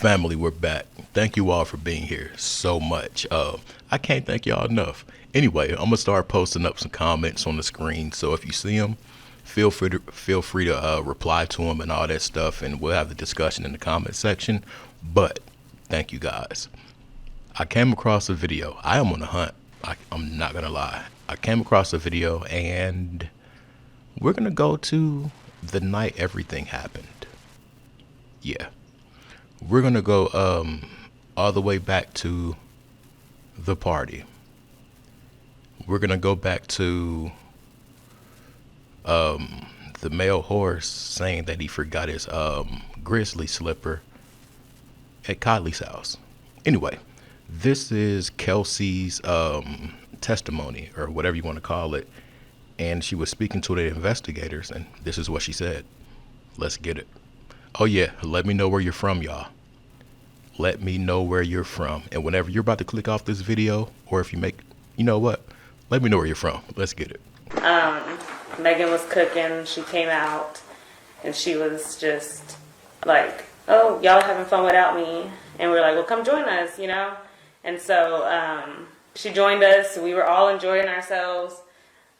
Family, we're back. Thank you all for being here so much. I can't thank y'all enough. Anyway, I'm gonna start posting up some comments on the screen. So if you see them, feel free to reply to them and all that stuff, and we'll have the discussion in the comment section. But thank you guys. I came across a video. I am on a hunt. I'm not gonna lie. I came across a video, and we're gonna go to the night everything happened. Yeah. We're gonna go all the way back to the party. We're gonna go back to the male horse saying that he forgot his grizzly slipper at Kylie's house. Anyway, this is Kelsey's testimony, or whatever you want to call it, and she was speaking to the investigators, and this is what she said. Let's get it. Oh yeah, let me know where you're from, y'all. Let me know where you're from. And whenever you're about to click off this video, or if you make, you know what? Let me know where you're from. Let's get it. Megan was cooking. She came out and she was just like, oh, y'all having fun without me. And we were like, well, come join us, you know? And so she joined us. We were all enjoying ourselves.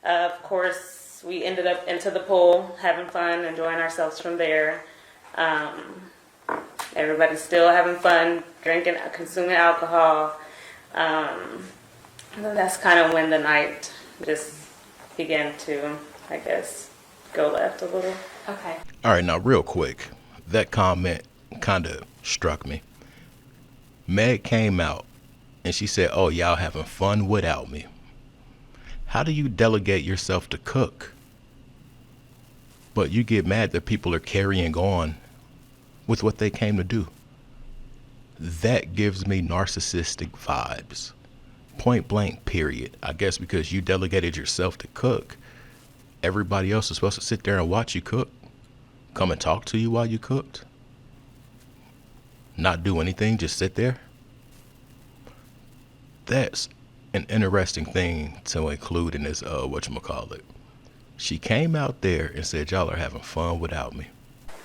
Of course, we ended up into the pool, having fun, enjoying ourselves from there. Everybody's still having fun, drinking, consuming alcohol. And then that's kind of when the night just began to, I guess, go left a little. Okay. All right, now real quick, that comment kind of struck me. Meg came out and she said, oh, y'all having fun without me. How do you delegate yourself to cook, but you get mad that people are carrying on with what they came to do? That gives me narcissistic vibes. Point blank, period. I guess because you delegated yourself to cook, everybody else is supposed to sit there and watch you cook, come and talk to you while you cooked, not do anything, just sit there. That's an interesting thing to include in this whatchamacallit. She came out there and said, y'all are having fun without me.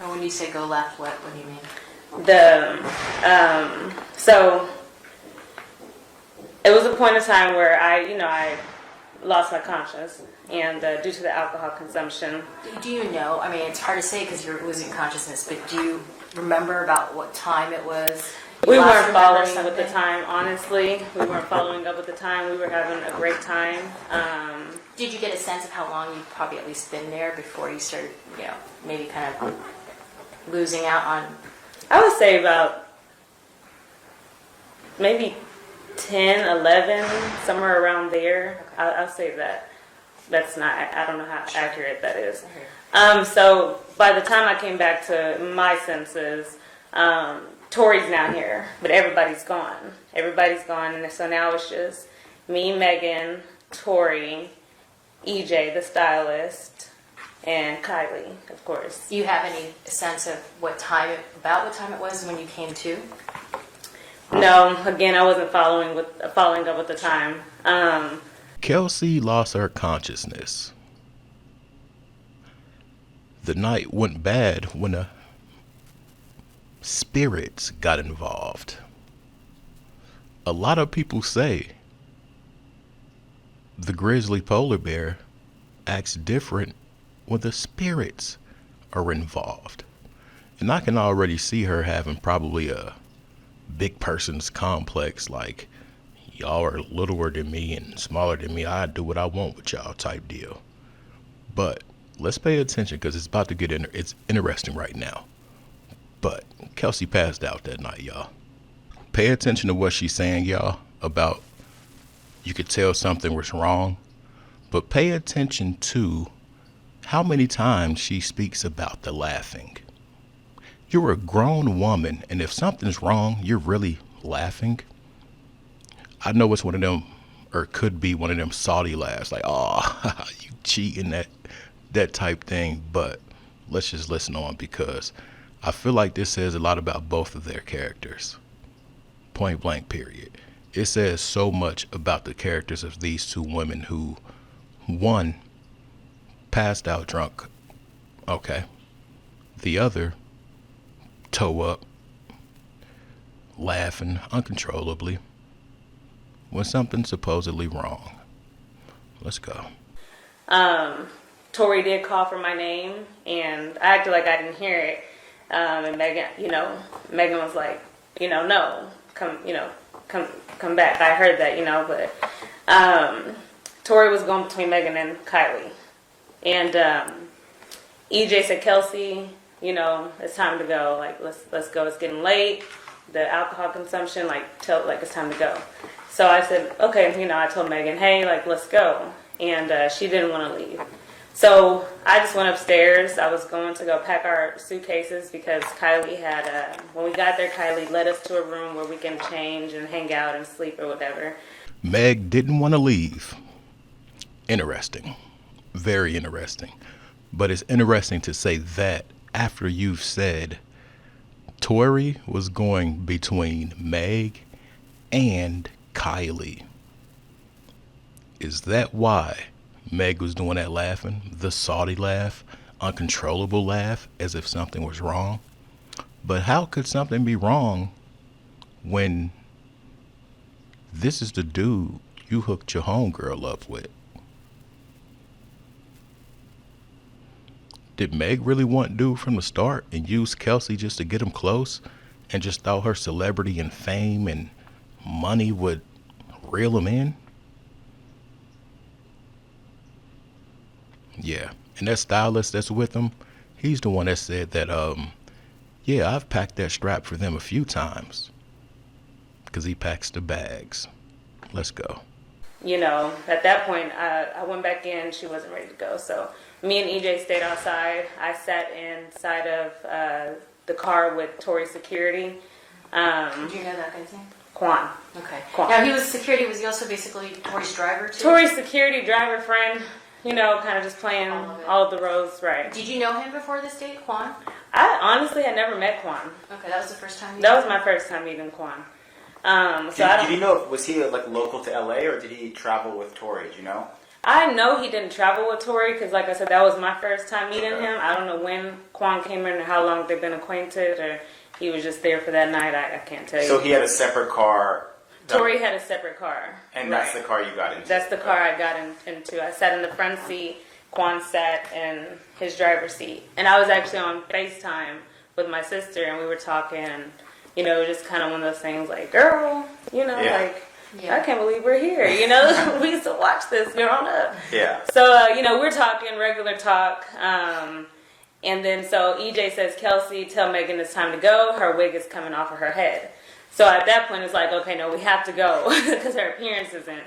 And when you say go left, what do you mean? So it was a point in time where I lost my conscience, and due to the alcohol consumption. Do you know? I mean, it's hard to say because you're losing consciousness, but do you remember about what time it was? We weren't following with the time, honestly. We weren't following up with the time. We were having a great time. Did you get a sense of how long you'd probably at least been there before you started, maybe kind of losing out on? I would say about maybe 10, 11, somewhere around there. I'll say that. That's not, I don't know how accurate that is. So by the time I came back to my senses, Tory's now here, but everybody's gone. Everybody's gone, and so now it's just me, Megan, Tory, EJ, the stylist, and Kylie, of course. Do you have any sense of what time it was when you came to? No, again, I wasn't following up with the time. Kelsey lost her consciousness. The night went bad when the spirits got involved. A lot of people say the grizzly polar bear acts different when the spirits are involved. And I can already see her having probably a big person's complex, like, y'all are littler than me and smaller than me, I do what I want with y'all type deal. But let's pay attention, because it's about to get it's interesting right now. But Kelsey passed out that night, y'all. Pay attention to what she's saying, y'all, about you could tell something was wrong, but pay attention to how many times she speaks about the laughing. You're a grown woman, and if something's wrong, you're really laughing. I know it's one of them, or could be one of them salty laughs, like, oh, you cheating, that type thing. But let's just listen on, because I feel like this says a lot about both of their characters. Point blank, period. It says so much about the characters of these two women who, one, passed out drunk. Okay. The other, toe up. laughing uncontrollably when something's supposedly wrong. Let's go. Tory did call for my name, and I acted like I didn't hear it. And Megan, Megan was like, no, come back. I heard that, but Tory was going between Megan and Kylie. And EJ said, Kelsey, it's time to go. Like, let's go. It's getting late. The alcohol consumption, it's time to go. So I said, okay, I told Megan, hey, let's go. And she didn't want to leave. So I just went upstairs. I was going to go pack our suitcases because Kylie had, when we got there, Kylie led us to a room where we can change and hang out and sleep or whatever. Meg didn't want to leave. Interesting. Very interesting. But it's interesting to say that after you've said Tory was going between Meg and Kylie. Is that why Meg was doing that laughing? The salty laugh, uncontrollable laugh, as if something was wrong? But how could something be wrong when this is the dude you hooked your homegirl up with? Did Meg really want dude from the start and use Kelsey just to get him close and just thought her celebrity and fame and money would reel him in? Yeah, and that stylist that's with him, he's the one that said that, yeah, I've packed that strap for them a few times. Because he packs the bags. Let's go. At that point, I went back in. She wasn't ready to go. So me and EJ stayed outside. I sat inside of the car with Tory security. Do you know that guy's name? Quan. Okay. Quan. Now, he was security. Was he also basically Tory's driver, too? Tory's security driver friend. Kind of just playing all of the roles, right. Did you know him before this date, Quan? I honestly had never met Quan. Okay, that was the first time you That was my first time meeting Quan. Did you know, was he local to LA or did he travel with Tory? Do you know? I know he didn't travel with Tory because, like I said, that was my first time meeting him. I don't know when Quan came in or how long they've been acquainted, or he was just there for that night. I can't tell you. So he had a separate car. Tory had a separate car. And that's the car you got into? That's the car I got into. I sat in the front seat. Quan sat in his driver's seat. And I was actually on FaceTime with my sister, and we were talking, and, just kind of one of those things like, girl, I can't believe we're here. We used to watch this growing up. Yeah. So, we're talking regular talk. And then so EJ says, Kelsey, tell Megan it's time to go. Her wig is coming off of her head. So at that point, it's like, okay, no, we have to go because her appearance isn't,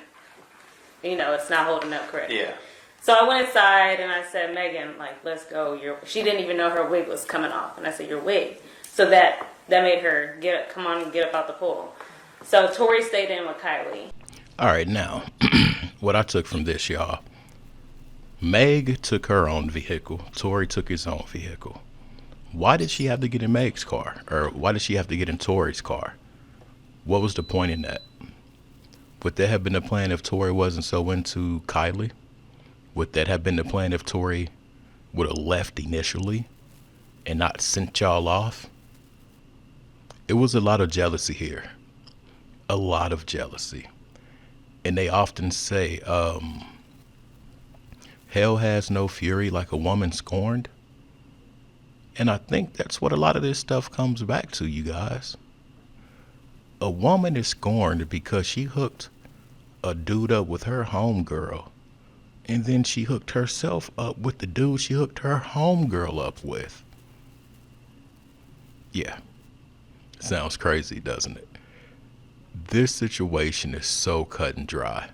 it's not holding up correct. Yeah. So I went inside and I said, Megan, let's go. She didn't even know her wig was coming off. And I said, your wig. So that made her come on and get up out the pool. So Tory stayed in with Kylie. All right, now, what I took from this, y'all. Meg took her own vehicle. Tory took his own vehicle. Why did she have to get in Meg's car? Or why did she have to get in Tory's car? What was the point in that? Would that have been the plan if Tory wasn't so into Kylie? Would that have been the plan if Tory would have left initially and not sent y'all off? It was a lot of jealousy here. A lot of jealousy. And they often say, hell has no fury like a woman scorned. And I think that's what a lot of this stuff comes back to, you guys. A woman is scorned because she hooked a dude up with her homegirl. And then she hooked herself up with the dude she hooked her homegirl up with. Yeah. Sounds crazy, doesn't it? This situation is so cut and dry.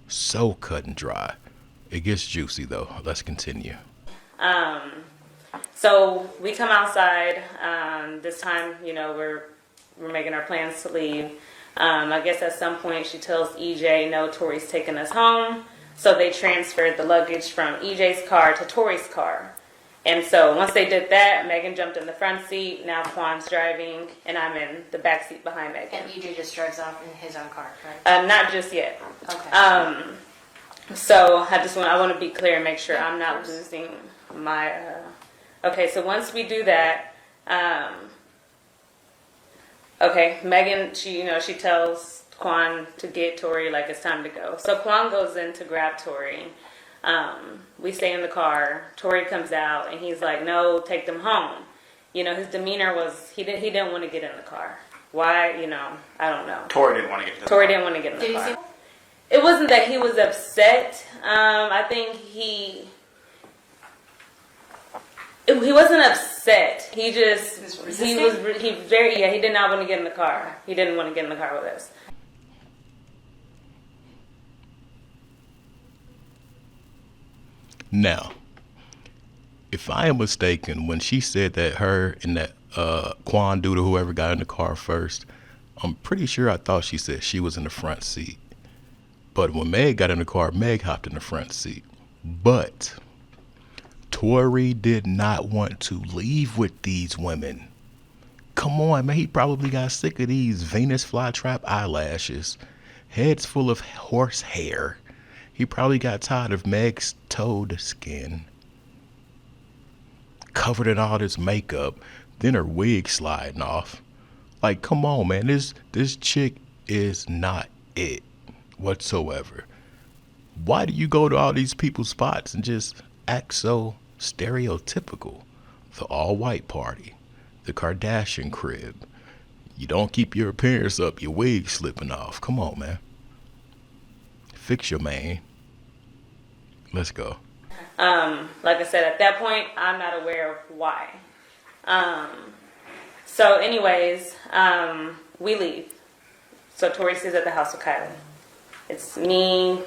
So cut and dry. It gets juicy, though. Let's continue. So we come outside. This time, we're making our plans to leave. I guess at some point she tells EJ, no, Tory's taking us home. So they transferred the luggage from EJ's car to Tory's car. And so once they did that, Megan jumped in the front seat. Now Quan's driving, and I'm in the back seat behind Megan. And EJ just drives off in his own car, right? Not just yet. Okay. So I want to be clear and make sure I'm not losing my... Okay, so once we do that, Okay, Megan, she tells Quan to get Tory, like it's time to go. So Quan goes in to grab Tory. We stay in the car. Tory comes out and he's like, "No, take them home." His demeanor was he didn't want to get in the car. Why? I don't know. Tory didn't want to get in the Tory car. didn't want to get in the Did he car. say? It wasn't that he was upset. I think he wasn't upset. He just he did not want to get in the car. He didn't want to get in the car with us. Now, if I am mistaken, when she said that her and that Quan dude or whoever got in the car first, I'm pretty sure I thought she said she was in the front seat. But when Meg got in the car, Meg hopped in the front seat. But Tory did not want to leave with these women. Come on, man. He probably got sick of these Venus flytrap eyelashes, heads full of horse hair. He probably got tired of Meg's toad skin, covered in all this makeup, then her wig sliding off. Like, come on, man. This chick is not it whatsoever. Why do you go to all these people's spots and just act so stereotypical? The all-white party, the Kardashian crib. You don't keep your appearance up, your wig slipping off. Come on, man. Fix your man. Let's go. Like I said, at that point, I'm not aware of why. So anyways, we leave. So Tory stays at the house with Kylie. It's me,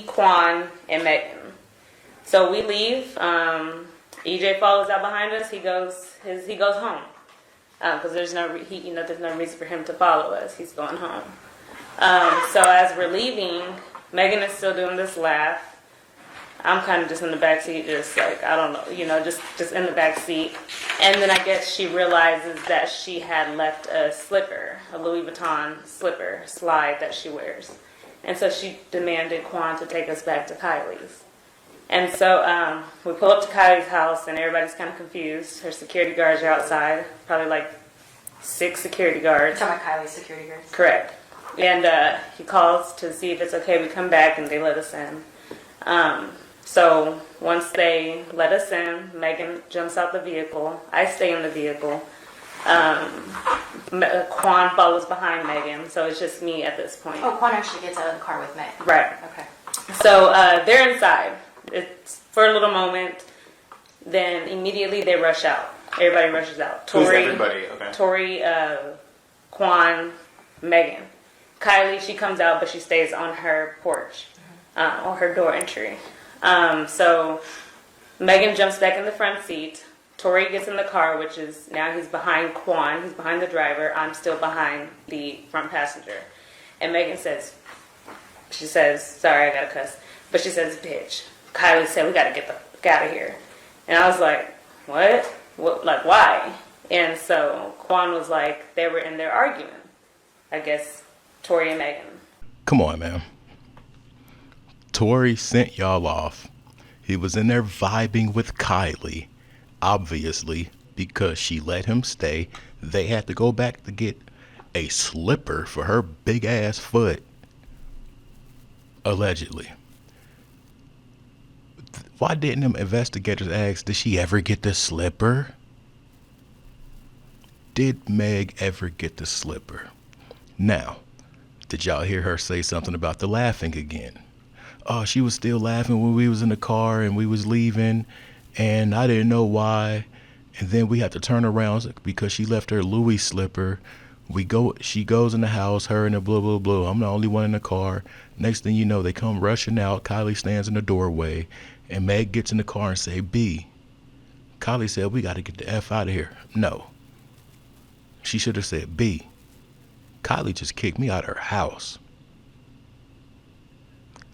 Quan, and Megan. So we leave. EJ follows out behind us. He goes home because there's no reason for him to follow us. He's going home. So as we're leaving, Megan is still doing this laugh. I'm kind of just in the back seat, just like, I don't know, just in the back seat. And then I guess she realizes that she had left a slipper, a Louis Vuitton slide that she wears. And so she demanded Quan to take us back to Kylie's. And so we pull up to Kylie's house and everybody's kind of confused. Her security guards are outside, probably like 6 security guards. You're talking about Kylie's security guards? Correct. And he calls to see if it's okay. We come back and they let us in. So once they let us in, Megan jumps out the vehicle. I stay in the vehicle. Quan follows behind Megan, so it's just me at this point. Oh, Quan actually gets out of the car with Meg. Right. Okay. So they're inside. It's for a little moment. Then immediately they rush out. Everybody rushes out. Who's everybody? Okay. Tory, Quan, Megan. Kylie, she comes out, but she stays on her porch, on her door entry. So Megan jumps back in the front seat. Tory gets in the car, which is now he's behind Quan. He's behind the driver. I'm still behind the front passenger. And Megan says, sorry, I gotta cuss, but she says, bitch. Kylie said, we gotta get the fuck out of here. And I was like, what? Like, why? And so Quan was like, they were in there arguing. I guess Tory and Megan. Come on, man. Tory sent y'all off. He was in there vibing with Kylie, obviously, because she let him stay. They had to go back to get a slipper for her big ass foot, allegedly. Why didn't them investigators ask, did she ever get the slipper? Did Meg ever get the slipper? Now, did y'all hear her say something about the laughing again? Oh, she was still laughing when we was in the car and we was leaving, and I didn't know why. And then we had to turn around because she left her Louis slipper. She goes in the house, her and the blah, blah, blah. I'm the only one in the car. Next thing you know, they come rushing out. Kylie stands in the doorway, and Meg gets in the car and say, B. Kylie said, we got to get the F out of here. No. She should have said, B. Kylie just kicked me out of her house.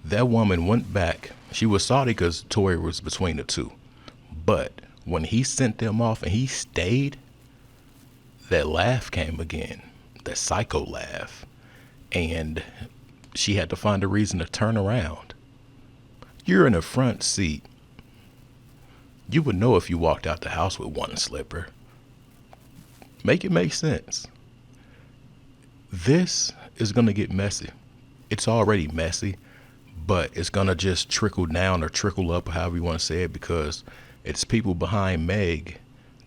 That woman went back. She was salty because Tory was between the two. But when he sent them off and he stayed, that laugh came again. That psycho laugh. And she had to find a reason to turn around. You're in the front seat. You would know if you walked out the house with one slipper. Make it make sense. This is going to get messy. It's already messy, but it's going to just trickle down or trickle up, however you want to say it, because it's people behind Meg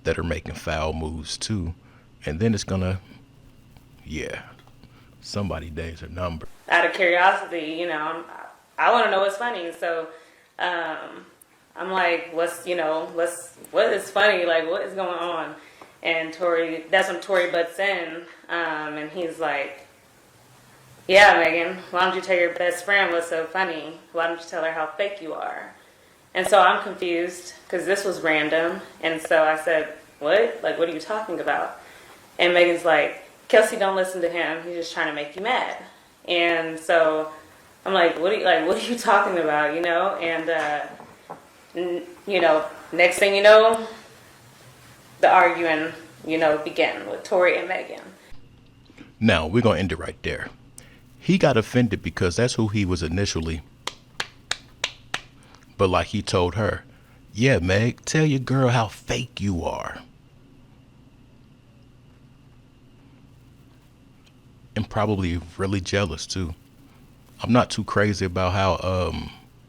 that are making foul moves too. And then it's going to, yeah, somebody days are numbered. Out of curiosity, you know, I want to know what's funny. So I'm like, what is funny? Like, what is going on? And that's when Tory butts in, and he's like, yeah, Megan, why don't you tell your best friend what's so funny? Why don't you tell her how fake you are? And so I'm confused because this was random. And so I said, what? Like, what are you talking about? And Megan's like, Kelsey, don't listen to him. He's just trying to make you mad. And so I'm like, what are you talking about? You know? And, you know, next thing you know, the arguing, you know, began with Tory and Megan. Now, we're going to end it right there. He got offended because that's who he was initially. But like he told her, yeah, Meg, tell your girl how fake you are. And probably really jealous too. I'm not too crazy about how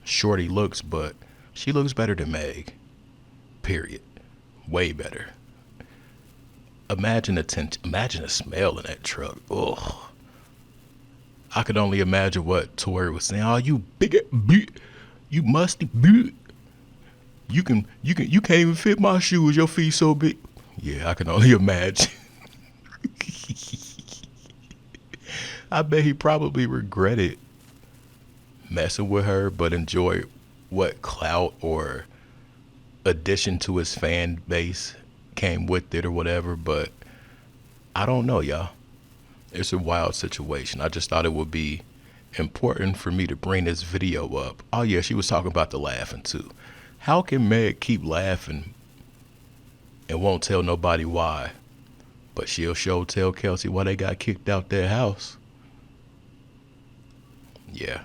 Shorty looks, but she looks better than Meg. Period. Way better. Imagine the smell in that truck. Ugh. I could only imagine what Tory was saying. Oh, you you musty You can't even fit my shoes. Your feet so big. Yeah, I can only imagine. I bet he probably regretted messing with her, but enjoyed what clout or addition to his fan base came with it or whatever. But I don't know, y'all. It's a wild situation. I just thought it would be important for me to bring this video up. Oh yeah, she was talking about the laughing too. How can Meg keep laughing and won't tell nobody why, but she'll tell Kelsey why they got kicked out their house? Yeah.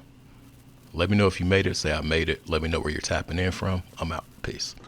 Let me know if you made it. Say I made it. Let me know where you're tapping in from. I'm out. Peace.